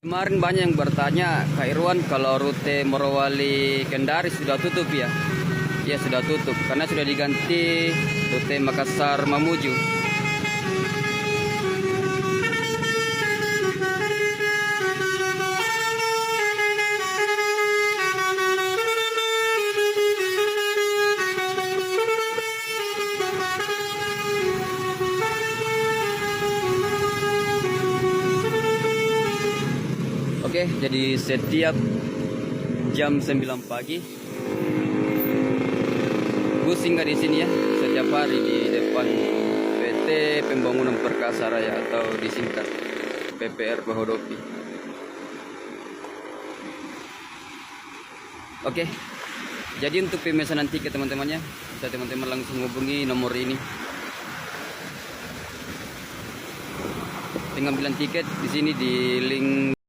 Kemarin banyak yang bertanya, Kak Irwan, kalau rute Morowali Kendari sudah tutup ya? Ya sudah tutup, karena sudah diganti rute Makassar Mamuju. Oke, jadi setiap jam 9 pagi bus singgah di sini ya, setiap hari di depan PT Pembangunan Perkasa Raya atau disingkat PPR Bahodopi. Oke, jadi untuk pemesanan tiket teman-temannya, bisa teman-teman langsung hubungi nomor ini. Pengambilan tiket di sini di link